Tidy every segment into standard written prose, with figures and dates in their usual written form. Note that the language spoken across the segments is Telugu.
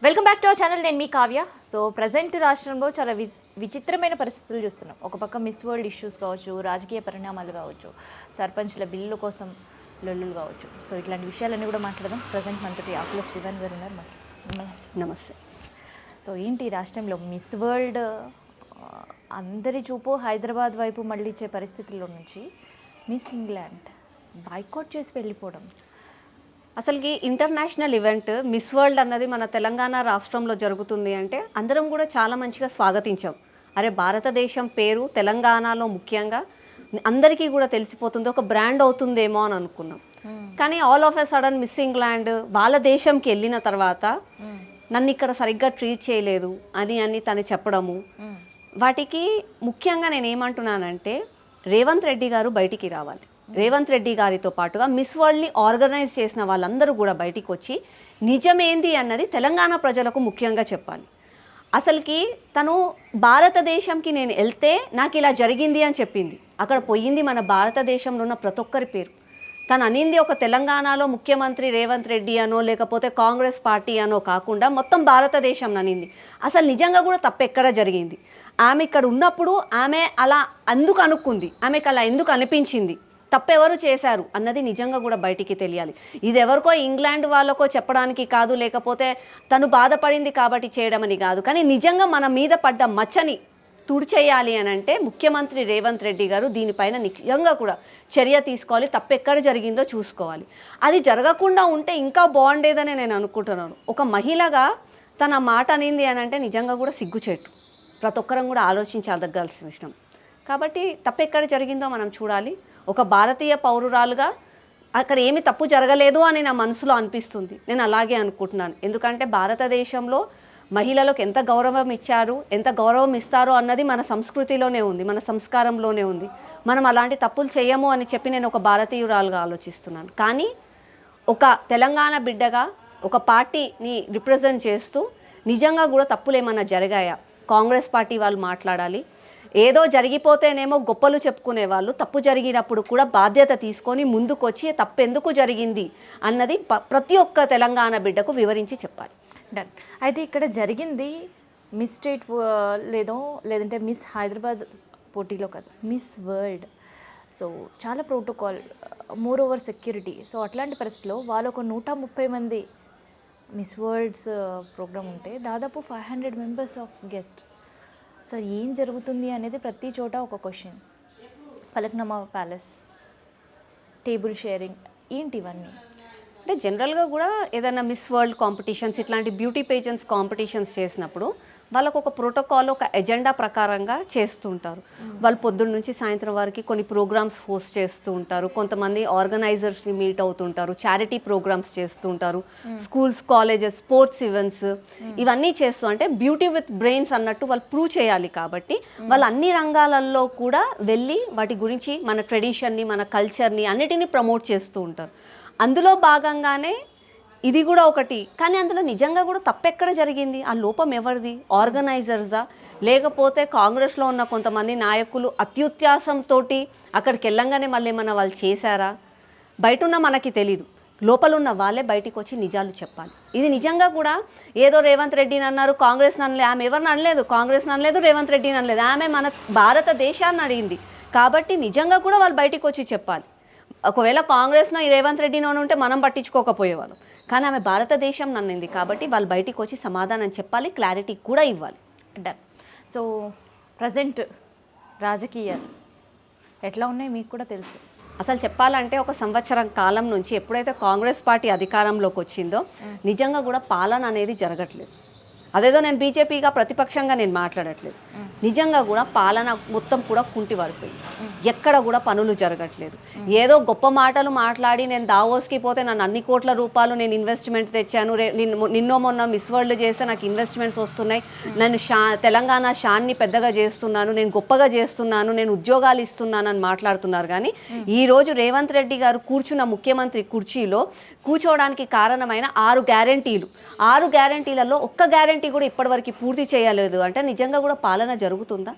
Welcome back to our channel. నేను మీ కావ్య. సో ప్రజెంట్ రాష్ట్రంలో చాలా విచిత్రమైన పరిస్థితులు చూస్తున్నాం. ఒక పక్క మిస్ వరల్డ్ ఇష్యూస్ కావచ్చు, రాజకీయ పరిణామాలు కావచ్చు, సర్పంచ్ల బిల్లు కోసం లొల్లులు కావచ్చు. సో ఇట్లాంటి విషయాలన్నీ కూడా మాట్లాడదాం. ప్రజెంట్ మనతోటి ఆకుల శ్రీవాణి గారు ఉన్నారు. నమస్తే. సో ఏంటి రాష్ట్రంలో మిస్ వరల్డ్ అందరి చూపు హైదరాబాద్ వైపు మళ్ళించే పరిస్థితుల్లో నుంచి మిస్ ఇంగ్లాండ్ బాయ్కాట్ చేసి వెళ్ళిపోవడం. అసలుకి ఇంటర్నేషనల్ ఈవెంట్ మిస్ వరల్డ్ అన్నది మన తెలంగాణ రాష్ట్రంలో జరుగుతుంది అంటే అందరం కూడా చాలా మంచిగా స్వాగతించాం. అరే భారతదేశం పేరు తెలంగాణలో ముఖ్యంగా అందరికీ కూడా తెలిసిపోతుంది, ఒక బ్రాండ్ అవుతుందేమో అని అనుకున్నాం. కానీ all of a sudden miss England వాళ్ళ దేశంకి వెళ్ళిన తర్వాత నన్ను ఇక్కడ సరిగ్గా ట్రీట్ చేయలేదు అని తను చెప్పడము, వాటికి ముఖ్యంగా నేను ఏమంటున్నానంటే రేవంత్ రెడ్డి గారు బయటికి రావాలి. రేవంత్ రెడ్డి గారితో పాటుగా మిస్ వరల్డ్ని ఆర్గనైజ్ చేసిన వాళ్ళందరూ కూడా బయటికి వచ్చి నిజమేంది అన్నది తెలంగాణ ప్రజలకు ముఖ్యంగా చెప్పాలి. అసలుకి తను భారతదేశంకి నేను వెళ్తే నాకు ఇలా జరిగింది అని చెప్పింది. అక్కడ పోయింది మన భారతదేశంలో ఉన్న ప్రతి ఒక్కరి పేరు. తను అనింది ఒక తెలంగాణలో ముఖ్యమంత్రి రేవంత్ రెడ్డి అనో లేకపోతే కాంగ్రెస్ పార్టీ అనో కాకుండా మొత్తం భారతదేశం అనింది. అసలు నిజంగా కూడా తప్పెక్కడ జరిగింది? ఆమె ఇక్కడ ఉన్నప్పుడు ఆమె అలా ఎందుకు అనుకుంది, ఆమెకు అలా ఎందుకు అనిపించింది, తప్పెవరు చేశారు అన్నది నిజంగా కూడా బయటికి తెలియాలి. ఇది ఎవరికో ఇంగ్లాండ్ వాళ్ళకో చెప్పడానికి కాదు, లేకపోతే తను బాధపడింది కాబట్టి చేయడం అని కాదు. కానీ నిజంగా మన మీద పడ్డ మచ్చని తుడిచేయాలి అని అంటే ముఖ్యమంత్రి రేవంత్ రెడ్డి గారు దీనిపైన నిజంగా కూడా చర్య తీసుకోవాలి. తప్పెక్కడ జరిగిందో చూసుకోవాలి. అది జరగకుండా ఉంటే ఇంకా బాగుండేదని నేను అనుకుంటున్నాను. ఒక మహిళగా తన మాట అనింది అని అంటే నిజంగా కూడా సిగ్గుచేటు. ప్రతి ఒక్కరం కూడా ఆలోచించదగాల్సిన విషయం. కాబట్టి తప్పెక్కడ జరిగిందో మనం చూడాలి. ఒక భారతీయ పౌరురాలుగా అక్కడ ఏమి తప్పు జరగలేదు అని నా మనసులో అనిపిస్తుంది. నేను అలాగే అనుకుంటున్నాను. ఎందుకంటే భారతదేశంలో మహిళలకు ఎంత గౌరవం ఇచ్చారు, ఎంత గౌరవం ఇస్తారో అన్నది మన సంస్కృతిలోనే ఉంది, మన సంస్కారంలోనే ఉంది. మనం అలాంటి తప్పులు చేయము అని చెప్పి నేను ఒక భారతీయురాలుగా ఆలోచిస్తున్నాను. కానీ ఒక తెలంగాణ బిడ్డగా ఒక పార్టీని రిప్రజెంట్ చేస్తూ నిజంగా కూడా తప్పులు ఏమన్నా జరిగాయా కాంగ్రెస్ పార్టీ వాళ్ళు మాట్లాడాలి. ఏదో జరిగిపోతేనేమో గొప్పలు చెప్పుకునే వాళ్ళు తప్పు జరిగినప్పుడు కూడా బాధ్యత తీసుకొని ముందుకొచ్చి తప్పు ఎందుకు జరిగింది అన్నది ప్రతి ఒక్క తెలంగాణ బిడ్డకు వివరించి చెప్పాలి. డన్. అయితే ఇక్కడ జరిగింది మిస్ స్టేట్ లేదంటే మిస్ హైదరాబాద్ పోటీలో కాదు, మిస్ వరల్డ్. సో చాలా protocol, more over security. So అట్లాంటి పరిస్థితిలో వాళ్ళు ఒక 130 మంది మిస్ వరల్డ్స్ ప్రోగ్రామ్ ఉంటే దాదాపు 500 మెంబర్స్ ఆఫ్ గెస్ట్. సో ఏం జరుగుతుంది అనేది ప్రతి చోట ఒక question. Falaknuma palace, table sharing, ఏంటి ఇవన్నీ? అంటే జనరల్గా కూడా ఏదైనా మిస్ వరల్డ్ కాంపిటీషన్స్ ఇట్లాంటి బ్యూటీ పేజెంట్స్ కాంపిటీషన్స్ చేసినప్పుడు వాళ్ళకు ఒక ప్రోటోకాల్, ఒక ఎజెండా ప్రకారంగా చేస్తూ ఉంటారు. వాళ్ళు పొద్దున్న నుంచి సాయంత్రం వరకు కొన్ని ప్రోగ్రామ్స్ హోస్ట్ చేస్తూ ఉంటారు. కొంతమంది ఆర్గనైజర్స్ని మీట్ అవుతుంటారు, చారిటీ ప్రోగ్రామ్స్ చేస్తూ ఉంటారు, స్కూల్స్, కాలేజెస్, స్పోర్ట్స్ ఈవెంట్స్ ఇవన్నీ చేస్తూ, అంటే బ్యూటీ విత్ బ్రెయిన్స్ అన్నట్టు వాళ్ళు ప్రూవ్ చేయాలి. కాబట్టి వాళ్ళు అన్ని రంగాలలో కూడా వెళ్ళి వాటి గురించి మన ట్రెడిషన్ని, మన కల్చర్ని అన్నిటినీ ప్రమోట్ చేస్తూ ఉంటారు. అందులో భాగంగానే ఇది కూడా ఒకటి. కానీ అందులో నిజంగా కూడా తప్పెక్కడ జరిగింది? ఆ లోపం ఎవరిది? ఆర్గనైజర్సా, లేకపోతే కాంగ్రెస్లో ఉన్న కొంతమంది నాయకులు అత్యుత్యాసంతో అక్కడికి వెళ్ళంగానే మళ్ళీ ఏమన్నా వాళ్ళు చేశారా? బయట ఉన్న మనకి తెలీదు, లోపల ఉన్న వాళ్ళే బయటికి వచ్చి నిజాలు చెప్పాలి. ఇది నిజంగా కూడా ఏదో రేవంత్ రెడ్డిని అన్నారు, కాంగ్రెస్ని అనలేదు. ఆమె ఎవరిని అనలేదు, కాంగ్రెస్ని అనలేదు, రేవంత్ రెడ్డిని అనలేదు. ఆమె మన భారతదేశాన్ని అడిగింది. కాబట్టి నిజంగా కూడా వాళ్ళు బయటికి వచ్చి చెప్పాలి. ఒకవేళ కాంగ్రెస్నో ఈ రేవంత్ రెడ్డినో ఉంటే మనం పట్టించుకోకపోయేవాళ్ళం. కానీ ఆమె భారతదేశం నన్నింది కాబట్టి వాళ్ళు బయటికి వచ్చి సమాధానం చెప్పాలి, క్లారిటీ కూడా ఇవ్వాలి. డన్. సో ప్రజెంట్ రాజకీయాలు ఎట్లా ఉన్నాయి మీకు కూడా తెలుసు. అసలు చెప్పాలంటే ఒక సంవత్సరం కాలం నుంచి ఎప్పుడైతే కాంగ్రెస్ పార్టీ అధికారంలోకి వచ్చిందో నిజంగా కూడా పాలన అనేది జరగట్లేదు. అదేదో నేను బీజేపీగా ప్రతిపక్షంగా నేను మాట్లాడట్లేదు. నిజంగా కూడా పాలన మొత్తం కూడా కుంటి పడిపోయింది. ఎక్కడ కూడా పనులు జరగట్లేదు. ఏదో గొప్ప మాటలు మాట్లాడి నేను దావోస్కి పోతే నన్ను అన్ని కోట్ల రూపాయలు నేను ఇన్వెస్ట్మెంట్ తెచ్చాను, నిన్నో మొన్న మిస్ వరల్డ్ చేస్తే నాకు ఇన్వెస్ట్మెంట్స్ వస్తున్నాయి, నన్ను తెలంగాణ షాన్ని పెద్దగా చేస్తున్నాను, నేను గొప్పగా చేస్తున్నాను, నేను ఉద్యోగాలు ఇస్తున్నాను అని మాట్లాడుతున్నారు. కానీ ఈరోజు రేవంత్ రెడ్డి గారు కూర్చున్న ముఖ్యమంత్రి కుర్చీలో కూర్చోవడానికి కారణమైన 6 గ్యారంటీలలో ఒక్క గ్యారంటీ కూడా ఇప్పటివరకు పూర్తి చేయలేదు. అంటే నిజంగా కూడా పాలన జరుగుతుందా?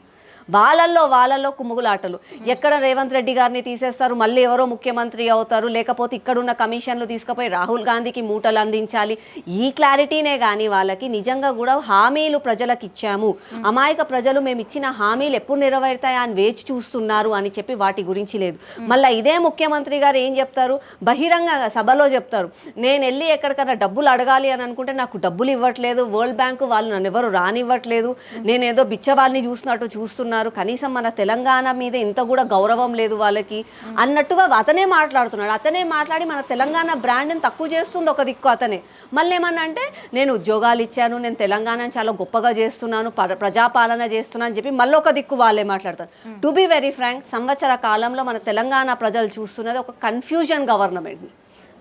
వాళ్ళల్లో కుమ్ముగులాటలు. ఎక్కడ రేవంత్ రెడ్డి గారిని తీసేస్తారు, మళ్ళీ ఎవరో ముఖ్యమంత్రి అవుతారు, లేకపోతే ఇక్కడున్న కమిషన్లు తీసుకుపోయి రాహుల్ గాంధీకి మూటలు అందించాలి, ఈ క్లారిటీనే కానీ వాళ్ళకి నిజంగా కూడా హామీలు ప్రజలకు ఇచ్చాము, అమాయక ప్రజలు మేము ఇచ్చిన హామీలు ఎప్పుడు నెరవేరుతాయా అని వేచి చూస్తున్నారు అని చెప్పి వాటి గురించి లేదు. మళ్ళీ ఇదే ముఖ్యమంత్రి గారు ఏం చెప్తారు, బహిరంగ సభలో చెప్తారు, నేను వెళ్ళి ఎక్కడికైనా డబ్బులు అడగాలి అని అనుకుంటే నాకు డబ్బులు ఇవ్వట్లేదు, వరల్డ్ బ్యాంకు వాళ్ళు నన్ను ఎవరు రానివ్వట్లేదు, నేనేదో బిచ్చవాళ్ళని చూసినట్టు చూస్తున్నారు, కనీసం మన తెలంగాణ మీద ఇంత కూడా గౌరవం లేదు వాళ్ళకి అన్నట్టుగా అతనే మాట్లాడుతున్నాడు. అతనే మాట్లాడి మన తెలంగాణ బ్రాండ్ని తక్కువ చేస్తుంది ఒక దిక్కు అతనే. మళ్ళీ ఏమన్నా అంటే నేను ఉద్యోగాలు ఇచ్చాను, నేను తెలంగాణని చాలా గొప్పగా చేస్తున్నాను, ప్రజాపాలన చేస్తున్నాను అని చెప్పి మళ్ళీ ఒక దిక్కు వాళ్ళే మాట్లాడతారు. టు బి వెరీ ఫ్రాంక్, సంవత్సర కాలంలో మన తెలంగాణ ప్రజలు చూస్తున్నది ఒక కన్ఫ్యూజన్ గవర్నమెంట్ని,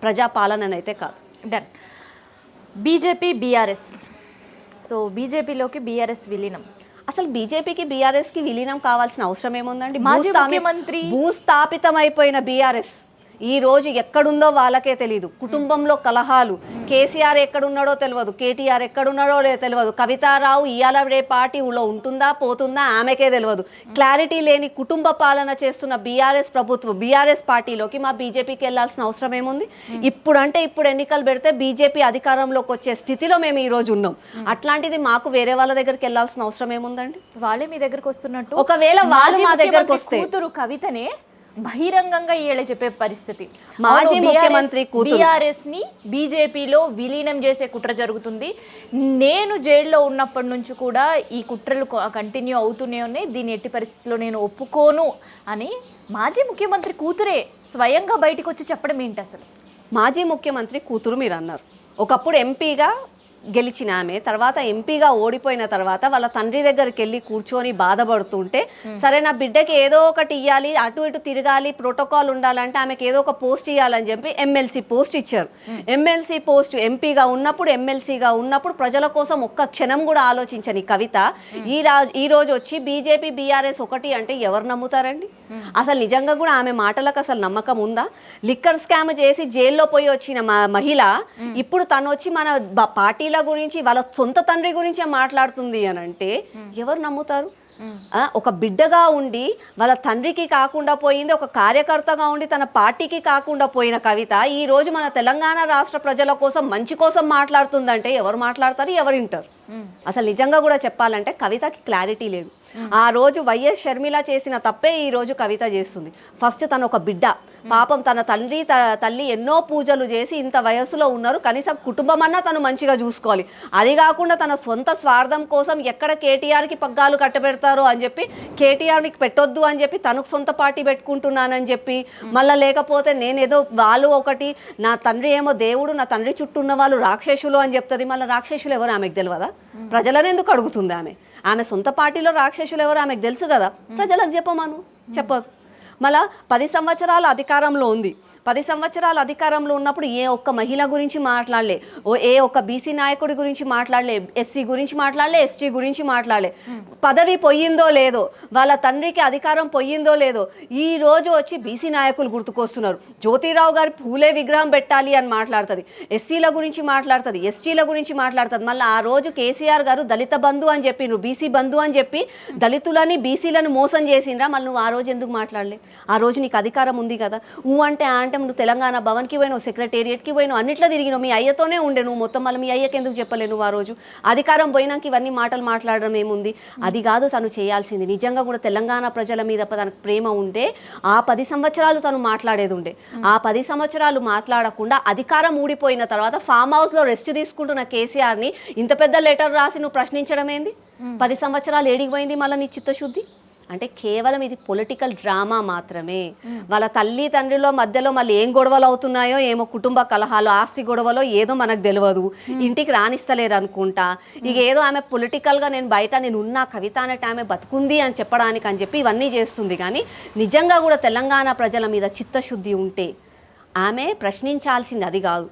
ప్రజాపాలననైతే కాదు. డన్. బీజేపీ బీఆర్ఎస్, సో బీజేపీలోకి బీఆర్ఎస్ విలీనం. అసలు బీజేపీకి బీఆర్ఎస్కి విలీనం కావాల్సిన అవసరం ఏముందండి? మాజీ ముఖ్యమంత్రి భూస్థాపితమైపోయిన బీఆర్ఎస్ ఈ రోజు ఎక్కడుందో వాళ్ళకే తెలియదు. కుటుంబంలో కలహాలు, కేసీఆర్ ఎక్కడున్నాడో తెలియదు, కేటీఆర్ ఎక్కడున్నాడో తెలియదు, కవితారావు ఇవాళ రే పార్టీలో ఉంటుందా పోతుందా ఆమెకే తెలియదు. క్లారిటీ లేని కుటుంబ పాలన చేస్తున్న బీఆర్ఎస్ ప్రభుత్వం, బీఆర్ఎస్ పార్టీలోకి మా బీజేపీకి వెళ్ళాల్సిన అవసరం ఏముంది? ఇప్పుడు ఎన్నికలు పెడితే బీజేపీ అధికారంలోకి వచ్చే స్థితిలో మేము ఈ రోజు ఉన్నాం. అట్లాంటిది మాకు వేరే వాళ్ళ దగ్గరికి వెళ్ళాల్సిన అవసరం ఏముందండి? వాళ్ళే మీ దగ్గరకు వస్తున్నట్టు. ఒకవేళ వాళ్ళు మా దగ్గరకు వస్తే కూతురు కవితనే బహిరంగంగా ఈయన చెప్పే పరిస్థితి, మాజీ ముఖ్యమంత్రి కూతురు బీఆర్ఎస్ ని బీజేపీలో విలీనం చేసే కుట్ర జరుగుతుంది, నేను జైల్లో ఉన్నప్పటి నుంచి కూడా ఈ కుట్రలు కంటిన్యూ అవుతూనే ఉన్నాయి, దీన్ని ఎట్టి పరిస్థితుల్లో నేను ఒప్పుకోను అని మాజీ ముఖ్యమంత్రి కూతురే స్వయంగా బయటకు వచ్చి చెప్పడం ఏంటి అసలు? మాజీ ముఖ్యమంత్రి కూతురు మీరు అన్నారు, ఒకప్పుడు ఎంపీగా గెలిచిన ఆమె తర్వాత ఎంపీగా ఓడిపోయిన తర్వాత వాళ్ళ తండ్రి దగ్గరికి వెళ్ళి కూర్చొని బాధపడుతుంటే, సరే నా బిడ్డకి ఏదో ఒకటి ఇవ్వాలి, అటు ఇటు తిరగాలి, ప్రోటోకాల్ ఉండాలంటే ఆమెకి ఏదో ఒక పోస్ట్ ఇవ్వాలని చెప్పి ఎమ్మెల్సీ పోస్ట్ ఇచ్చారు. ఎమ్మెల్సీ పోస్ట్ ఎంపీగా ఉన్నప్పుడు, ఎమ్మెల్సీగా ఉన్నప్పుడు ప్రజల కోసం ఒక్క క్షణం కూడా ఆలోచించని కవిత ఈ రోజు వచ్చి బీజేపీ బీఆర్ఎస్ ఒకటి అంటే ఎవరు నమ్ముతారండి? అసలు నిజంగా కూడా ఆమె మాటలకు అసలు నమ్మకం ఉందా? లిక్కర్ స్కామ్ చేసి జైల్లో పోయి వచ్చిన మహిళ ఇప్పుడు తను వచ్చి మన పార్టీ గురించి వాళ్ళ సొంత తండ్రి గురించి మాట్లాడుతుంది అని అంటే ఎవరు నమ్ముతారు? ఒక బిడ్డగా ఉండి వాళ్ళ తండ్రికి కాకుండా పోయింది, ఒక కార్యకర్తగా ఉండి తన పార్టీకి కాకుండా పోయిన కవిత ఈ రోజు మన తెలంగాణ రాష్ట్ర ప్రజల కోసం మంచి కోసం మాట్లాడుతుందంటే ఎవరు మాట్లాడతారు, ఎవరు వింటారు? అసలు నిజంగా కూడా చెప్పాలంటే కవితకి క్లారిటీ లేదు. ఆ రోజు వైఎస్ షర్మిల చేసిన తప్పే ఈ రోజు కవిత చేస్తుంది. ఫస్ట్ తను ఒక బిడ్డ, పాపం తన తల్లి ఎన్నో పూజలు చేసి ఇంత వయస్సులో ఉన్నారు, కనీసం కుటుంబం అన్నా తను మంచిగా చూసుకోవాలి. అది కాకుండా తన సొంత స్వార్థం కోసం ఎక్కడ కేటీఆర్కి పగ్గాలు కట్టబెడతారో అని చెప్పి, కేటీఆర్కి పెట్టొద్దు అని చెప్పి తనకు సొంత పార్టీ పెట్టుకుంటున్నానని చెప్పి, మళ్ళీ లేకపోతే నేనేదో వాళ్ళు ఒకటి, నా తండ్రి ఏమో దేవుడు, నా తండ్రి చుట్టూ ఉన్న వాళ్ళు రాక్షసులు అని చెప్తుంది. మళ్ళీ రాక్షసులు ఎవరు ఆమెకు తెలియదా? ప్రజలను ఎందుకు అడుగుతుంది ఆమె సొంత పార్టీలో రాక్షసులు ఎవరు ఆమెకు తెలుసు కదా, ప్రజలకు చెప్పదు. మళ్ళా 10 సంవత్సరాల అధికారంలో ఉంది, 10 సంవత్సరాల అధికారంలో ఉన్నప్పుడు ఏ ఒక్క మహిళ గురించి మాట్లాడలే, ఏ ఒక్క బీసీ నాయకుడి గురించి మాట్లాడలే, ఎస్సీ గురించి మాట్లాడలే, ఎస్టీ గురించి మాట్లాడలే. పదవి పోయిందో లేదో, వాళ్ళ తండ్రికి అధికారం పోయిందో లేదో ఈ రోజు వచ్చి బీసీ నాయకులు గుర్తుకొస్తున్నారు. జ్యోతిరావు గారి పూలే విగ్రహం పెట్టాలి అని మాట్లాడుతుంది, ఎస్సీల గురించి మాట్లాడుతుంది, ఎస్టీల గురించి మాట్లాడుతుంది. మళ్ళీ ఆ రోజు కేసీఆర్ గారు దళిత బంధు అని చెప్పి, నువ్వు బీసీ బంధు అని చెప్పి దళితులని బీసీలను మోసం చేసిండ్రా, మళ్ళీ నువ్వు ఆ రోజు ఎందుకు మాట్లాడలే? ఆ రోజు నీకు అధికారం ఉంది కదా, అంటే నువ్వు తెలంగాణ భవన్కి పోయినావు, సెక్రటేరియట్కి పోయినావు, అన్నిట్లో తిరిగినావు, మీ అయ్యతోనే ఉండే నువ్వు మొత్తం. మళ్ళీ మీ అయ్యకి ఎందుకు చెప్పలేవు నువ్వు? ఆ రోజు అధికారం పోయినాక ఇవన్నీ మాటలు మాట్లాడడం ఏముంది? అది కాదు తను చేయాల్సింది. నిజంగా కూడా తెలంగాణ ప్రజల మీద తనకు ప్రేమ ఉంటే ఆ 10 సంవత్సరాలు తను మాట్లాడేది ఉండే. ఆ 10 సంవత్సరాలు మాట్లాడకుండా అధికారం ఊడిపోయిన తర్వాత ఫామ్ హౌస్లో రెస్ట్ తీసుకుంటున్న కేసీఆర్ని ఇంత పెద్ద లెటర్ రాసి నువ్వు ప్రశ్నించడం ఏంది? 10 సంవత్సరాలు ఏడికి పోయింది మళ్ళీ నీ చిత్తశుద్ధి? అంటే కేవలం ఇది పొలిటికల్ డ్రామా మాత్రమే. వాళ్ళ తల్లి తండ్రిలో మధ్యలో మళ్ళీ ఏం గొడవలు అవుతున్నాయో ఏమో, కుటుంబ కలహాలు, ఆస్తి గొడవలో ఏదో మనకు తెలియదు, ఇంటికి రానిస్తలేరు అనుకుంటా. ఇక ఏదో ఆమె పొలిటికల్గా నేను ఉన్నా కవిత అనేట ఆమె బతుకుంది అని చెప్పడానికి అని చెప్పి ఇవన్నీ చేస్తుంది. కానీ నిజంగా కూడా తెలంగాణ ప్రజల మీద చిత్తశుద్ధి ఉంటే ఆమె ప్రశ్నించాల్సింది అది కాదు.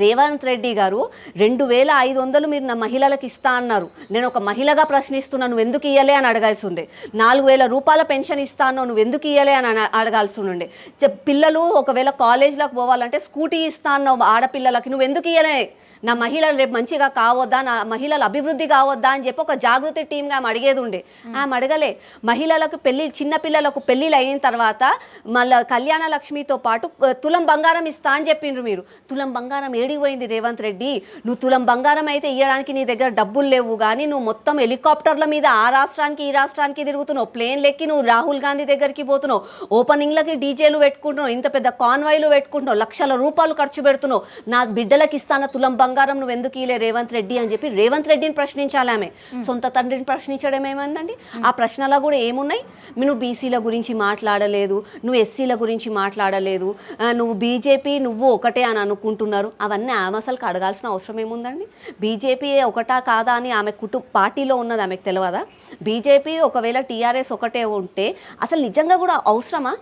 రేవంత్ రెడ్డి గారు 2500 మీరు నా మహిళలకు ఇస్తా అన్నారు, నేను ఒక మహిళగా ప్రశ్నిస్తున్నాను, నువ్వు ఎందుకు ఇయ్యలే అని అడగాల్సి ఉండే. 4000 రూపాయల పెన్షన్ ఇస్తాను, నువ్వు ఎందుకు ఇయ్యలే అని అడగాల్సి ఉండే. పిల్లలు ఒకవేళ కాలేజీలకు పోవాలంటే స్కూటీ ఇస్తా అన్నావు ఆడపిల్లలకి, నువ్వు ఎందుకు ఇయ్యలే? నా మహిళలు రేపు మంచిగా కావద్దా, నా మహిళలు అభివృద్ధి కావద్దా అని చెప్పి ఒక జాగృతి టీమ్గా ఆమె అడిగేది ఉండే. ఆమె అడగలే. మహిళలకు చిన్నపిల్లలకు పెళ్ళిళ్ళు అయిన తర్వాత మళ్ళీ కళ్యాణ లక్ష్మితో పాటు తులం బంగారం ఇస్తా అని చెప్పిండ్రు మీరు. తులం బంగారం ఏడిపోయింది రేవంత్ రెడ్డి? నువ్వు తులం బంగారం అయితే ఇవ్వడానికి నీ దగ్గర డబ్బులు లేవు, కానీ నువ్వు మొత్తం హెలికాప్టర్ల మీద ఆ రాష్ట్రానికి ఈ రాష్ట్రానికి తిరుగుతున్నావు, ప్లేన్ లెక్కి నువ్వు రాహుల్ గాంధీ దగ్గరికి పోతున్నావు, ఓపెనింగ్లకి డీజేలు పెట్టుకుంటున్నావు, ఇంత పెద్ద కాన్వాయ్లు పెట్టుకుంటున్నావు, లక్షల రూపాయలు ఖర్చు పెడుతున్నావు, నా బిడ్డలకి ఇస్తాన తులం బంగారం నువ్వు ఎందుకు ఇలే రేవంత్ రెడ్డి అని చెప్పి రేవంత్ రెడ్డిని ప్రశ్నించాలి ఆమె. సొంత తండ్రిని ప్రశ్నించడం ఏమైందండి? ఆ ప్రశ్నలో కూడా ఏమున్నాయి? నువ్వు బీసీల గురించి మాట్లాడలేదు, నువ్వు ఎస్సీల గురించి మాట్లాడలేదు, నువ్వు బీజేపీ నువ్వు ఒకటే అని అనుకుంటున్నారు. అవన్నీ ఆమె అసలు అడగాల్సిన అవసరం ఏముందండి? బీజేపీ ఒకటా కాదా అని ఆమె పార్టీలో ఉన్నది ఆమెకు తెలియదా? బీజేపీ ఒకవేళ టీఆర్ఎస్ ఒకటే ఉంటే అసలు నిజంగా కూడా అవసరమా?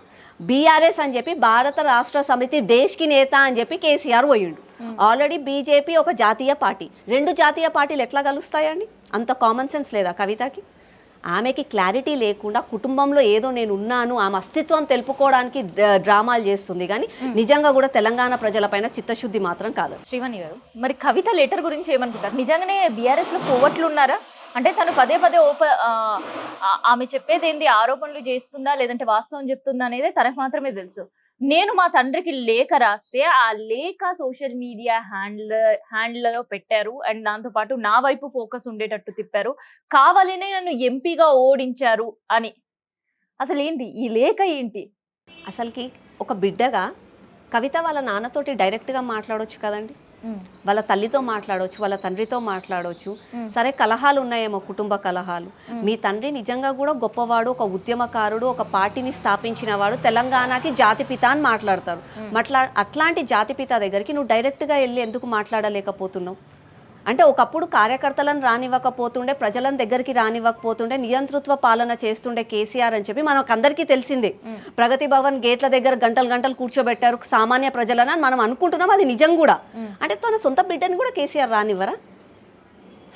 బీఆర్ఎస్ అని చెప్పి భారత రాష్ట్ర సమితి దేశ్కి నేత అని చెప్పి కేసీఆర్ పోయిండు. ఆల్రెడీ బీజేపీ ఒక జాతీయ పార్టీ, రెండు జాతీయ పార్టీలు ఎట్లా కలుస్తాయండి? అంత కామన్ సెన్స్ లేదా కవితకి? ఆమెకి క్లారిటీ లేకుండా కుటుంబంలో ఏదో నేను ఉన్నాను ఆమె అస్తిత్వం తెలుపుకోవడానికి డ్రామాలు చేస్తుంది, కానీ నిజంగా కూడా తెలంగాణ ప్రజలపైన చిత్తశుద్ధి మాత్రం కాదు. శ్రీవాణి గారు, మరి కవిత లెటర్ గురించి ఏమనుకుంటారు? నిజంగానే బీఆర్ఎస్లో పోవట్లు ఉన్నారా? అంటే తను పదే పదే ఆమె చెప్పేది ఏంది, ఆరోపణలు చేస్తుందా లేదంటే వాస్తవం చెప్తుందా అనేది తనకు మాత్రమే తెలుసు. నేను మా తండ్రికి లేఖ రాస్తే ఆ లేఖ సోషల్ మీడియా హ్యాండ్లో పెట్టారు అండ్ దాంతో పాటు నా వైపు ఫోకస్ ఉండేటట్టు తిప్పారు, కావాలనే నన్ను ఎంపీగా ఓడించారు అని. అసలు ఏంటి ఈ లేఖ ఏంటి? అసలుకి ఒక బిడ్డగా కవిత వాళ్ళ నాన్నతోటి డైరెక్ట్గా మాట్లాడవచ్చు కదండి, వాళ్ళ తల్లితో మాట్లాడవచ్చు, వాళ్ళ తండ్రితో మాట్లాడవచ్చు. సరే కలహాలు ఉన్నాయేమో, కుటుంబ కలహాలు. మీ తండ్రి నిజంగా కూడా గొప్పవాడు, ఒక ఉద్యమకారుడు, ఒక పార్టీని స్థాపించిన వాడు, తెలంగాణకి జాతిపిత అని మాట్లాడతారు. అట్లాంటి జాతిపిత దగ్గరికి నువ్వు డైరెక్ట్గా వెళ్ళి ఎందుకు మాట్లాడలేకపోతున్నావు? అంటే ఒకప్పుడు కార్యకర్తలను రానివ్వకపోతుండే, ప్రజలను దగ్గరికి రానివ్వకపోతుండే, నియంతృత్వ పాలన చేస్తుండే కేసీఆర్ అని చెప్పి మనకు అందరికీ తెలిసిందే. ప్రగతి భవన్ గేట్ల దగ్గర గంటలు గంటలు కూర్చోబెట్టారు సామాన్య ప్రజలను అని మనం అనుకుంటున్నాం, అది నిజం కూడా. అంటే తన సొంత బిడ్డని కూడా కేసీఆర్ రానివ్వరా?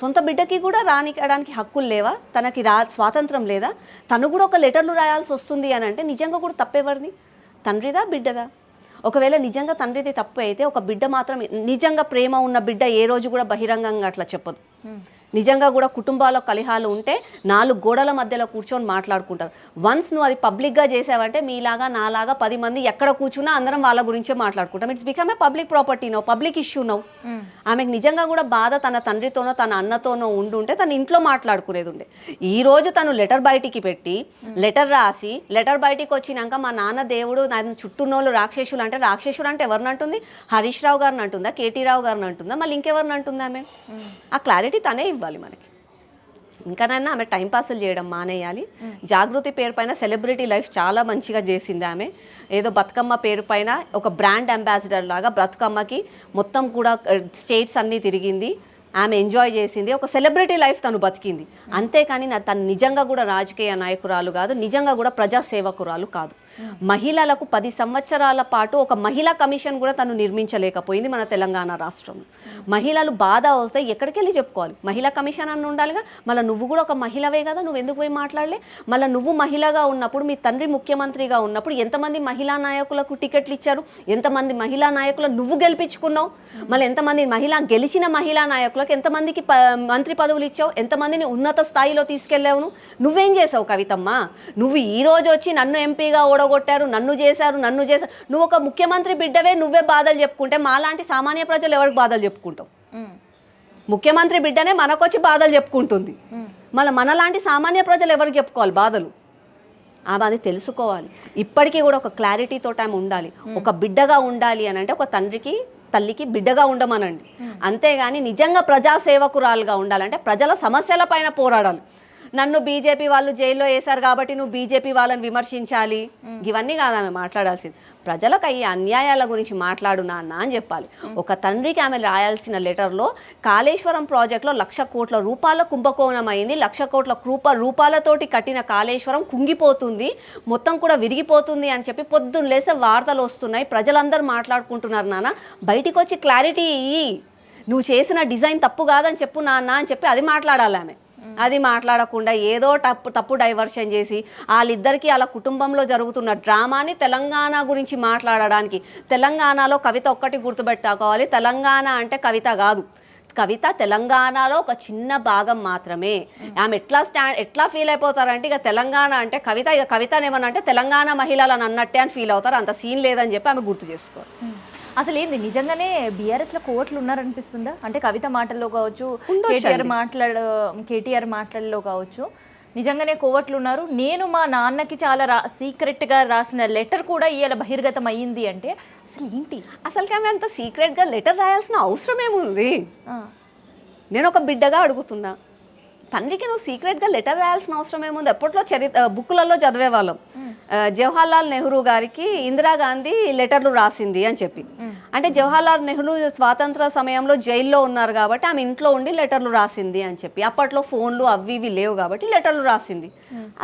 సొంత బిడ్డకి కూడా రానివ్వడానికి హక్కులు లేవా? తనకి స్వాతంత్రం లేదా? తను కూడా ఒక లెటర్లు రాయాల్సి వస్తుంది అని అంటే నిజంగా కూడా తప్పెవరిది? తండ్రిదా బిడ్డదా? ఒకవేళ నిజంగా తండ్రిది తప్పు అయితే ఒక బిడ్డ మాత్రం, నిజంగా ప్రేమ ఉన్న బిడ్డ ఏ రోజు కూడా బహిరంగంగా అట్లా చెప్పదు. నిజంగా కూడా కుటుంబాల కలహాలు ఉంటే 4 గోడల మధ్యలో కూర్చొని మాట్లాడుకుంటారు. వన్స్ నువ్వు అది పబ్లిక్గా చేసావంటే మీలాగా నాలాగా 10 మంది ఎక్కడ కూర్చున్నా అందరం వాళ్ళ గురించే మాట్లాడుకుంటాం. It's become a public property no, public issue no. ఆమెకు నిజంగా కూడా బాధ తన తండ్రితోనో తన అన్నతోనో ఉండుంటే తను ఇంట్లో మాట్లాడుకునేది ఉండే. ఈరోజు తను లెటర్ బయటికి పెట్టి లెటర్ రాసి లెటర్ బయటికి వచ్చినాక మా నాన్న దేవుడు నన్ను చుట్టూనోళ్ళు రాక్షసులు అంటే, రాక్షసులు అంటే ఎవరిని అంటుంది? హరీష్ రావు గారిని అంటుందా, కేటీ రావు గారిని అంటుందా, మళ్ళీ ఇంకెవరిని అంటుందా? ఆమె ఆ క్లారిటీ తనే ఇవ్వాలి మనకి. ఇంకానైనా ఆమె టైంపాస్లు చేయడం మానేయాలి. జాగృతి పేరు పైన సెలబ్రిటీ లైఫ్ చాలా మంచిగా చేసింది ఆమె. ఏదో బతుకమ్మ పేరు పైన ఒక బ్రాండ్ అంబాసిడర్ లాగా బతుకమ్మకి మొత్తం కూడా స్టేట్స్ అన్నీ తిరిగింది, ఆమె ఎంజాయ్ చేసింది, ఒక సెలబ్రిటీ లైఫ్ తను బతికింది. అంతేకాని తను నిజంగా కూడా రాజకీయ నాయకురాలు కాదు, నిజంగా కూడా ప్రజాసేవకురాలు కాదు. మహిళలకు 10 సంవత్సరాల పాటు ఒక మహిళా కమిషన్ కూడా తను నిర్మించలేకపోయింది మన తెలంగాణ రాష్ట్రంలో. మహిళలు బాధ వస్తే ఎక్కడికి వెళ్ళి చెప్పుకోవాలి? మహిళా కమిషన్ అని ఉండాలిగా. మళ్ళీ నువ్వు కూడా ఒక మహిళవే కదా, నువ్వు ఎందుకు పోయి మాట్లాడలే? మళ్ళీ నువ్వు మహిళగా ఉన్నప్పుడు, మీ తండ్రి ముఖ్యమంత్రిగా ఉన్నప్పుడు ఎంతమంది మహిళా నాయకులకు టికెట్లు ఇచ్చారు? ఎంతమంది మహిళా నాయకులను నువ్వు గెలిపించుకున్నావు? మళ్ళీ ఎంతమంది గెలిచిన మహిళా నాయకులకు ఎంతమందికి మంత్రి పదవులు ఇచ్చావు? ఎంతమందిని ఉన్నత స్థాయిలో తీసుకెళ్ళావు? నువ్వేం చేసావు కవితమ్మ? నువ్వు ఈ రోజు వచ్చి నన్ను ఎంపీగా ఓడగొట్టారు, నన్ను చేశారు. నువ్వు ఒక ముఖ్యమంత్రి బిడ్డవే, నువ్వే బాధలు చెప్పుకుంటే మాలాంటి సామాన్య ప్రజలు ఎవరికి బాధలు చెప్పుకుంటావు? ముఖ్యమంత్రి బిడ్డనే మనకొచ్చి బాధలు చెప్పుకుంటుంది, మళ్ళీ మనలాంటి సామాన్య ప్రజలు ఎవరికి చెప్పుకోవాలి బాధలు? ఆమె అది తెలుసుకోవాలి. ఇప్పటికీ కూడా ఒక క్లారిటీతో ఆమె ఉండాలి. ఒక బిడ్డగా ఉండాలి అని అంటే ఒక తండ్రికి తల్లికి బిడ్డగా ఉండమనండి. అంతేగాని నిజంగా ప్రజాసేవకురాలుగా ఉండాలంటే ప్రజల సమస్యల పైన పోరాడాలి. నన్ను బీజేపీ వాళ్ళు జైల్లో వేశారు కాబట్టి నువ్వు బీజేపీ వాళ్ళని విమర్శించాలి, ఇవన్నీ కాదు ఆమె మాట్లాడాల్సింది. ప్రజలకు అయ్యే అన్యాయాల గురించి మాట్లాడు నాన్న అని చెప్పాలి. ఒక తండ్రికి ఆమె రాయాల్సిన లెటర్లో కాళేశ్వరం ప్రాజెక్టులో 1,00,000 కోట్ల రూపాయల కుంభకోణం అయింది, 1,00,000 కోట్ల రూపాయలతోటి కట్టిన కాళేశ్వరం కుంగిపోతుంది, మొత్తం కూడా విరిగిపోతుంది అని చెప్పి పొద్దున్న లేసే వార్తలు వస్తున్నాయి, ప్రజలందరూ మాట్లాడుకుంటున్నారు. నాన్న బయటికి వచ్చి క్లారిటీ ఇయ్యి, నువ్వు చేసిన డిజైన్ తప్పు కాదని చెప్పు నాన్న అని చెప్పి అది మాట్లాడాలి ఆమె. అది మాట్లాడకుండా ఏదో తప్పు డైవర్షన్ చేసి వాళ్ళిద్దరికీ అలా కుటుంబంలో జరుగుతున్న డ్రామాని తెలంగాణ గురించి మాట్లాడడానికి, తెలంగాణలో కవిత ఒక్కటి గుర్తుపెట్టుకోవాలి, తెలంగాణ అంటే కవిత కాదు, కవిత తెలంగాణలో ఒక చిన్న భాగం మాత్రమే. ఆమె ఎట్లా ఫీల్ అయిపోతారంటే ఇక తెలంగాణ అంటే కవిత, ఇక కవితని ఏమన్నా అంటే తెలంగాణ మహిళలను అన్నట్టే అని ఫీల్ అవుతారు. అంత సీన్ లేదని చెప్పి ఆమె గుర్తు చేసుకోవాలి. అసలు ఏంది నిజంగానే బీఆర్ఎస్లో కోట్లు ఉన్నారనిపిస్తుందా? అంటే కవిత మాటల్లో కావచ్చు, కేటీఆర్ మాటల్లో కావచ్చు, నిజంగానే కోవట్లు ఉన్నారు. నేను మా నాన్నకి చాలా సీక్రెట్గా రాసిన లెటర్ కూడా ఇవాళ బహిర్గతం అయ్యింది అంటే అసలు ఏంటి? అసలు ఆమె అంత సీక్రెట్గా లెటర్ రాయాల్సిన అవసరం ఏముంది? నేను ఒక బిడ్డగా అడుగుతున్నా, తండ్రికి నువ్వు సీక్రెట్గా లెటర్ రాయాల్సిన అవసరం ఏముంది? ఎప్పట్లో బుక్కులలో చదివేవాళ్ళం, జవహర్లాల్ నెహ్రూ గారికి ఇందిరాగాంధీ లెటర్లు రాసింది అని చెప్పి. అంటే జవహర్లాల్ నెహ్రూ స్వాతంత్ర సమయంలో జైల్లో ఉన్నారు కాబట్టి ఆమె ఇంట్లో ఉండి లెటర్లు రాసింది అని చెప్పి. అప్పట్లో ఫోన్లు అవి ఇవి లేవు కాబట్టి లెటర్లు రాసింది.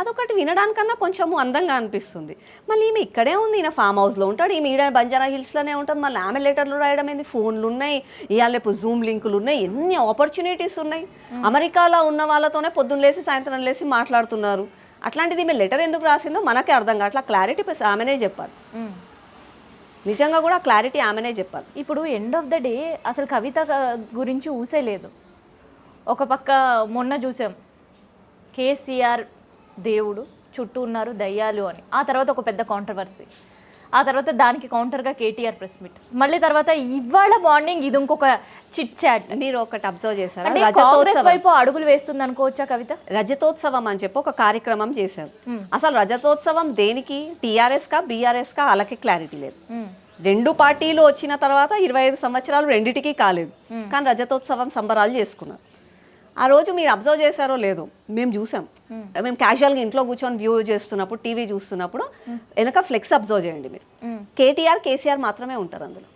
అదొకటి వినడానికన్నా కొంచెము అందంగా అనిపిస్తుంది. మళ్ళీ ఈమె ఇక్కడే ఉంది, ఈయన ఫామ్ హౌస్లో ఉంటాడు, ఈమె ఈడ బంజారా హిల్స్లోనే ఉంటుంది, మళ్ళీ ఆమె లెటర్లు రాయడం ఏంది? ఫోన్లు ఉన్నాయి, ఇవాళ రేపు జూమ్ లింకులు ఉన్నాయి, ఎన్ని ఆపర్చునిటీస్ ఉన్నాయి. అమెరికాలో ఉన్న వాళ్ళతోనే పొద్దున్న లేసి సాయంత్రం లేసి మాట్లాడుతున్నారు. అట్లాంటిది ఈమె లెటర్ ఎందుకు రాసిందో మనకే అర్థం కాదు. అట్లా క్లారిటీ ఆమెనే చెప్పాలి, నిజంగా కూడా క్లారిటీ ఆమెనే చెప్పాలి. ఇప్పుడు ఎండ్ ఆఫ్ ద డే అసలు కవిత గురించి ఊసే లేదు. ఒక పక్క మొన్న చూసాం కేసీఆర్ దేవుడు చుట్టూ ఉన్నారు దయ్యాలు అని, ఆ తర్వాత ఒక పెద్ద కాంట్రవర్సీ, ఆ తర్వాత దానికి కౌంటర్గా కేటీఆర్ ప్రెస్ మీట్, మళ్ళీ తర్వాత ఇవాళ మార్నింగ్ ఇది ఇంకొక చిట్ చాట్. మీరు ఒకటి అబ్జర్వ్ చేశారా? రజతోత్సవం వైపు అడుగులు వేస్తుంది అనుకోవచ్చా కవిత? రజతోత్సవం అని చెప్పి ఒక కార్యక్రమం చేశారు. అసలు రజతోత్సవం దేనికి? టీఆర్ఎస్ కా బీఆర్ఎస్ కా? వాళ్ళకి క్లారిటీ లేదు. రెండు పార్టీలు వచ్చిన తర్వాత 25 సంవత్సరాలు రెండిటికి కాలేదు, కానీ రజతోత్సవం సంబరాలు చేసుకున్నారు. ఆ రోజు మీరు అబ్జర్వ్ చేశారో లేదో, మేము చూసాం. మేము క్యాజువల్గా ఇంట్లో కూర్చొని వ్యూ చేస్తున్నప్పుడు, టీవీ చూస్తున్నప్పుడు వెనక ఫ్లెక్స్ అబ్జర్వ్ చేయండి మీరు, కేటీఆర్ కేసీఆర్ మాత్రమే ఉంటారు అందులో.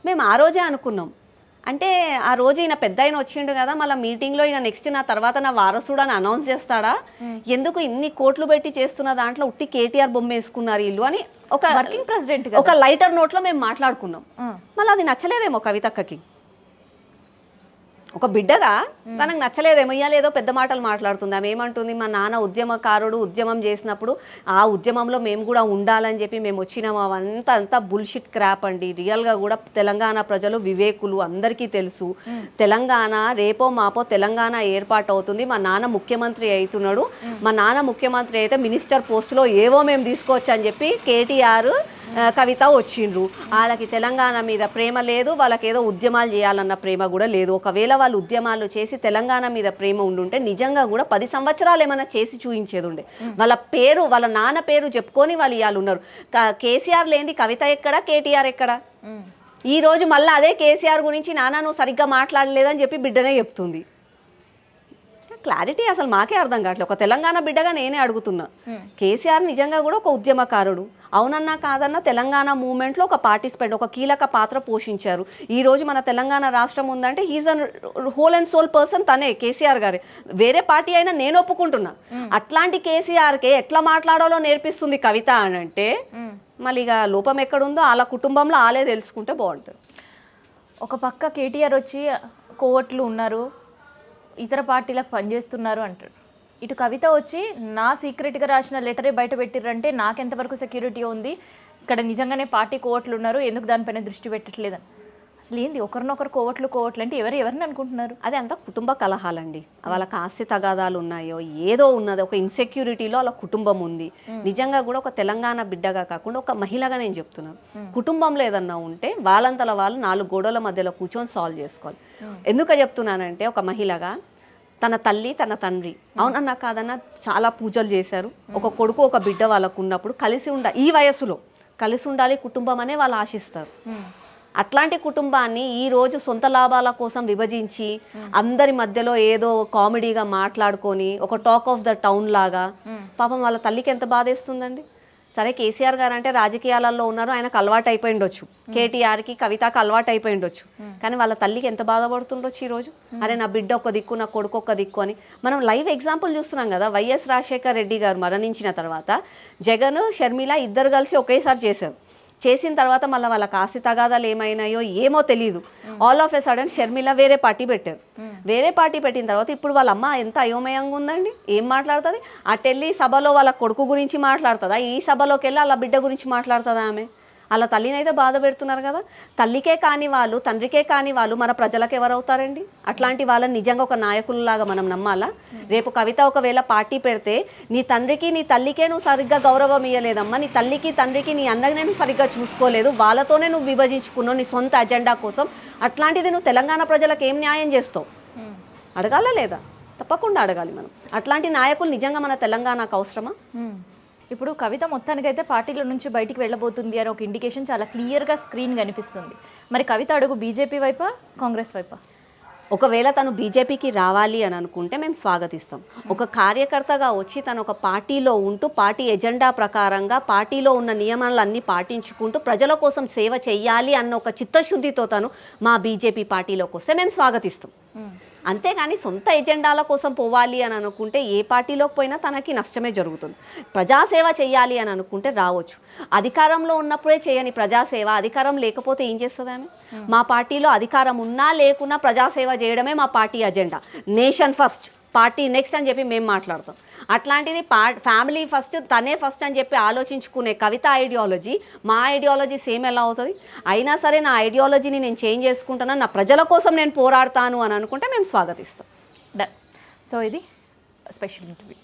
మేము ఆ రోజే అనుకున్నాం, అంటే ఆ రోజు ఈయన పెద్ద ఆయన వచ్చిండు కదా, మళ్ళీ మీటింగ్లో ఇక నెక్స్ట్ నా తర్వాత నా వారసుడు అని అనౌన్స్ చేస్తాడా, ఎందుకు ఇన్ని కోట్లు పెట్టి చేస్తున్న దాంట్లో ఉట్టి కేటీఆర్ బొమ్మ వేసుకున్నారు వీళ్ళు అని ఒక వర్కింగ్ ప్రెసిడెంట్ ఒక లైటర్ నోట్లో మేము మాట్లాడుకున్నాం. మళ్ళీ అది నచ్చలేదేమో కవితక్కకి, ఒక బిడ్డగా తనకు నచ్చలేదేమో, ఇయ్యాలేదో పెద్ద మాటలు మాట్లాడుతుంది. ఆమె ఏమంటుంది, మా నాన్న ఉద్యమకారుడు, ఉద్యమం చేసినప్పుడు ఆ ఉద్యమంలో మేము కూడా ఉండాలని చెప్పి మేము వచ్చినాము, అంతా బుల్షిట్ క్రాప్ అండి. రియల్గా కూడా తెలంగాణ ప్రజలు వివేకులు, అందరికీ తెలుసు తెలంగాణ రేపో మాపో తెలంగాణ ఏర్పాటు అవుతుంది, మా నాన్న ముఖ్యమంత్రి అవుతున్నాడు, మా నాన్న ముఖ్యమంత్రి అయితే మినిస్టర్ పోస్టులో ఏవో మేము తీసుకోవచ్చు అని చెప్పి కేటీఆర్ కవిత వచ్చిండ్రు. వాళ్ళకి తెలంగాణ మీద ప్రేమ లేదు, వాళ్ళకి ఏదో ఉద్యమాలు చేయాలన్న ప్రేమ కూడా లేదు. ఒకవేళ వాళ్ళు ఉద్యమాలు చేసి తెలంగాణ మీద ప్రేమ ఉండుంటే నిజంగా కూడా 10 సంవత్సరాలు ఏమైనా చేసి చూయించేది ఉండే. వాళ్ళ పేరు, వాళ్ళ నాన్న పేరు చెప్పుకొని వాళ్ళు ఇవాళ ఉన్నారు. కేసీఆర్ లేనిది కవిత ఎక్కడ, కేటీఆర్ ఎక్కడ? ఈ రోజు మళ్ళీ అదే కేసీఆర్ గురించి నాన్న నువ్వు సరిగ్గా మాట్లాడలేదని చెప్పి బిడ్డనే చెప్తుంది. క్లారిటీ అసలు మాకే అర్థం కావట్లేదు. ఒక తెలంగాణ బిడ్డగా నేనే అడుగుతున్నా, కేసీఆర్ నిజంగా కూడా ఒక ఉద్యమకారుడు, అవునన్నా కాదన్నా తెలంగాణ మూవ్మెంట్లో ఒక పార్టిసిపెంట్, ఒక కీలక పాత్ర పోషించారు. ఈ రోజు మన తెలంగాణ రాష్ట్రం ఉందంటే he's an whole and soul person, తనే కేసీఆర్ గారే. వేరే పార్టీ అయినా నేను ఒప్పుకుంటున్నా. అట్లాంటి కేసీఆర్కే ఎట్లా మాట్లాడాలో నేర్పిస్తుంది కవిత అని అంటే మళ్ళీ ఇక లోపం ఎక్కడుందో వాళ్ళ కుటుంబంలో వాళ్ళే తెలుసుకుంటే బాగుంటుంది. ఒక పక్క కేటీఆర్ వచ్చి కోవట్లు ఉన్నారు, ఇతర పార్టీలకు పనిచేస్తున్నారు అంటారు. ఇటు కవిత వచ్చి నా సీక్రెట్గా రాసిన లెటరే బయట పెట్టిర్రంటే నాకెంతవరకు సెక్యూరిటీ ఉంది, ఇక్కడ నిజంగానే పార్టీ కోవట్లు ఉన్నారు, ఎందుకు దానిపైన దృష్టి పెట్టట్లేదని. అసలు ఏంది ఒకరినొకరు కోవట్లు అంటే ఎవరిని అనుకుంటున్నారు? అదే అంతా కుటుంబ కలహాలండి. వాళ్ళకి ఆస్తి తగాదాలు ఉన్నాయో ఏదో ఉన్నది, ఒక ఇన్సెక్యూరిటీలో వాళ్ళ కుటుంబం ఉంది. నిజంగా కూడా ఒక తెలంగాణ బిడ్డగా కాకుండా ఒక మహిళగా నేను చెప్తున్నాను, కుటుంబంలో ఏదన్నా ఉంటే వాళ్ళంతల వాళ్ళు 4 గోడల మధ్యలో కూర్చొని సాల్వ్ చేసుకోవాలి. ఎందుకు చెప్తున్నానంటే ఒక మహిళగా తన తల్లి తన తండ్రి అవునన్నా కాదన్నా చాలా పూజలు చేశారు. ఒక కొడుకు ఒక బిడ్డ వాళ్ళకు ఉన్నప్పుడు కలిసి ఈ వయసులో కలిసి ఉండాలి కుటుంబం అనే వాళ్ళు ఆశిస్తారు. అట్లాంటి కుటుంబాన్ని ఈరోజు సొంత లాభాల కోసం విభజించి అందరి మధ్యలో ఏదో కామెడీగా మాట్లాడుకొని ఒక టాక్ ఆఫ్ ద టౌన్ లాగా, పాపం వాళ్ళ తల్లికి ఎంత బాధేస్తుందండి. సరే కేసీఆర్ గారు అంటే రాజకీయాలలో ఉన్నారు, ఆయనకు అలవాటు అయిపోయి ఉండొచ్చు, కేటీఆర్కి కవితకు అలవాటు అయిపోయి ఉండొచ్చు, కానీ వాళ్ళ తల్లికి ఎంత బాధపడుతుండొచ్చు ఈరోజు. అరే నా బిడ్డ ఒక దిక్కు, నా కొడుకు ఒక దిక్కు అని. మనం లైవ్ ఎగ్జాంపుల్ చూస్తున్నాం కదా, వైఎస్ రాజశేఖర్ రెడ్డి గారు మరణించిన తర్వాత జగన్ షర్మిల ఇద్దరు కలిసి ఒకేసారి చేశారు. చేసిన తర్వాత మళ్ళీ వాళ్ళకి ఆస్తి తగాదాలు ఏమైనాయో ఏమో తెలియదు. All of a sudden Sharmila వేరే పార్టీ పెట్టారు. వేరే పార్టీ పెట్టిన తర్వాత ఇప్పుడు వాళ్ళ అమ్మ ఎంత అయోమయంగా ఉందండి. ఏం మాట్లాడుతుంది? అటెళ్ళి సభలో వాళ్ళ కొడుకు గురించి మాట్లాడుతుందా? ఈ సభలోకి వెళ్ళి వాళ్ళ బిడ్డ గురించి మాట్లాడుతుందా ఆమె? అలా తల్లిని అయితే బాధ పెడుతున్నారు కదా. తల్లికే కాని వాళ్ళు, తండ్రికే కాని వాళ్ళు మన ప్రజలకు ఎవరవుతారండి? అట్లాంటి వాళ్ళని నిజంగా ఒక నాయకుల్లాగా మనం నమ్మాలా? రేపు కవిత ఒకవేళ పార్టీ పెడితే నీ తండ్రికి నీ తల్లికే నువ్వు సరిగ్గా గౌరవం ఇవ్వలేదమ్మా, నీ తల్లికి తండ్రికి నీ అన్ననే నువ్వు సరిగ్గా చూసుకోలేదు, వాళ్ళతోనే నువ్వు విభజించుకున్నావు నీ సొంత అజెండా కోసం, అట్లాంటిది నువ్వు తెలంగాణ ప్రజలకు ఏం న్యాయం చేస్తావు? అడగాలా లేదా? తప్పకుండా అడగాలి మనం. అట్లాంటి నాయకులు నిజంగా మన తెలంగాణకు అవసరమా? ఇప్పుడు కవిత మొత్తానికైతే పార్టీల నుంచి బయటికి వెళ్ళబోతుంది అని ఒక ఇండికేషన్ చాలా క్లియర్గా స్క్రీన్ కనిపిస్తుంది. మరి కవిత అడుగు బీజేపీ వైపా, కాంగ్రెస్ వైపా? ఒకవేళ తను బీజేపీకి రావాలి అని అనుకుంటే మేము స్వాగతిస్తాం. ఒక కార్యకర్తగా వచ్చి తను ఒక పార్టీలో ఉంటూ పార్టీ ఎజెండా ప్రకారంగా పార్టీలో ఉన్న నియమాలన్నీ పాటించుకుంటూ ప్రజల కోసం సేవ చేయాలి అన్న ఒక చిత్తశుద్ధితో తను మా బీజేపీ పార్టీలోకి వస్తే మేము స్వాగతిస్తాం. అంతేగాని సొంత ఎజెండాల కోసం పోవాలి అని అనుకుంటే ఏ పార్టీలోకి పోయినా తనకి నష్టమే జరుగుతుంది. ప్రజాసేవ చేయాలి అని అనుకుంటే రావచ్చు. అధికారంలో ఉన్నప్పుడే చేయని ప్రజాసేవ అధికారం లేకపోతే ఏం చేస్తుంది ఆమె? మా పార్టీలో అధికారం ఉన్నా లేకున్నా ప్రజాసేవ చేయడమే మా party agenda. Nation first, party next అని చెప్పి మేము మాట్లాడతాం. అట్లాంటిది ఫ్యామిలీ ఫస్ట్, తనే ఫస్ట్ అని చెప్పి ఆలోచించుకునే కవిత ఐడియాలజీ మా ఐడియాలజీ సేమ్ ఎలా అవుతుంది? అయినా సరే నా ఐడియాలజీని నేను చేంజ్ చేసుకుంటాను, నా ప్రజల కోసం నేను పోరాడతాను అని అనుకుంటే మేము స్వాగతిస్తాం. డన్. సో ఇది స్పెషల్ ఇంటర్వ్యూ.